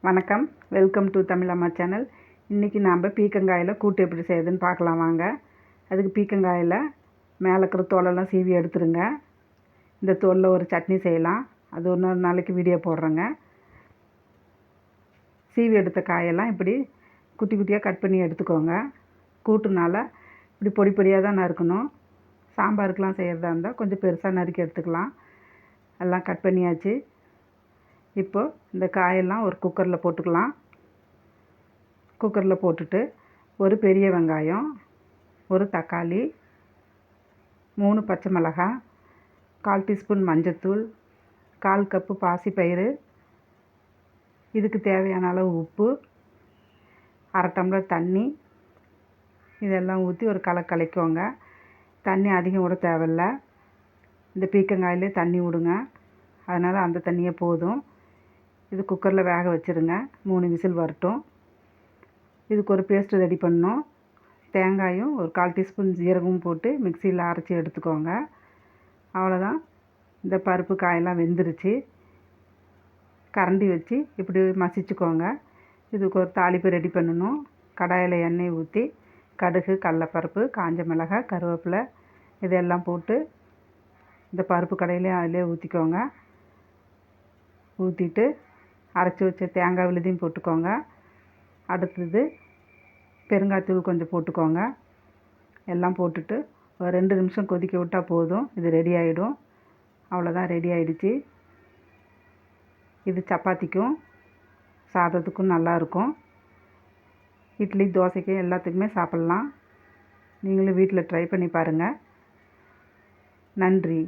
வணக்கம், welcome to தமிழம்மா channel. இன்றைக்கி நாம் பீக்கங்காயில் கூட்டு எப்படி செய்யுதுன்னு பார்க்கலாம் வாங்க. அதுக்கு பீக்கங்காயில் மேலே இருக்கிற தோலெல்லாம் சீவி எடுத்துருங்க. இந்த தோலில் ஒரு சட்னி செய்யலாம், அது ஒரு நாளைக்கு வீடியோ போடுறேங்க. சீவி எடுத்த காயெல்லாம் இப்படி குட்டி குட்டியாக கட் பண்ணி எடுத்துக்கோங்க. கூட்டுனால இப்படி பொடி பொடியாக தான் நறுக்கணும். சாம்பாருக்கெலாம் செய்கிறதா இருந்தால் கொஞ்சம் பெருசாக நறுக்கி எடுத்துக்கலாம். எல்லாம் கட் பண்ணியாச்சு. இப்போது இந்த காயெல்லாம் ஒரு குக்கரில் போட்டுக்கலாம். குக்கரில் போட்டுட்டு ஒரு பெரிய வெங்காயம், ஒரு தக்காளி, 3 பச்சை மிளகாய், 1/4 டீஸ்பூன் மஞ்சத்தூள், 1/4 கப்பு பாசிப்பயிறு, இதுக்கு தேவையான அளவு உப்பு, 1/2 டம்ளர் தண்ணி, இதெல்லாம் ஊற்றி ஒரு கலக்கோங்க. தண்ணி அதிகம் விட தேவையில்லை. இந்த பீக்கங்காயிலே தண்ணி விடுங்க, அதனால் அந்த தண்ணியே போதும். இது குக்கரில் வேக வச்சுருங்க. 3 விசில் வரட்டும். இதுக்கு ஒரு பேஸ்ட்டு ரெடி பண்ணணும். தேங்காயும் ஒரு 1/4 டீஸ்பூன் ஜீரகமும் போட்டு மிக்சியில் அரைச்சி எடுத்துக்கோங்க. அவ்வளோதான். இந்த பருப்பு காயெல்லாம் வெந்துருச்சு. கரண்டி வச்சு இப்படி மசிச்சுக்கோங்க. இதுக்கு ஒரு தாளிப்பு ரெடி பண்ணணும். கடாயில் எண்ணெய் ஊற்றி கடுகு, கடலைப்பருப்பு, காஞ்ச மிளகாய், கருவேப்பிலை இதெல்லாம் போட்டு இந்த பருப்பு கடையிலே அதிலே ஊற்றிக்கோங்க. ஊற்றிட்டு அரைச்சி வச்ச தேங்காய் விழுதையும் போட்டுக்கோங்க. அடுத்தது பெருங்காயத்தூள் கொஞ்சம் போட்டுக்கோங்க. எல்லாம் போட்டுட்டு ஒரு 2 நிமிஷம் கொதிக்க விட்டால் போதும். இது ரெடி ஆகிடும். அவ்வளோதான், ரெடி ஆகிடுச்சு. இது சப்பாத்திக்கும் சாதத்துக்கும் நல்லாயிருக்கும். இட்லி, தோசைக்கு எல்லாத்துக்குமே சாப்பிட்லாம். நீங்களும் வீட்டில் ட்ரை பண்ணி பாருங்கள். நன்றி.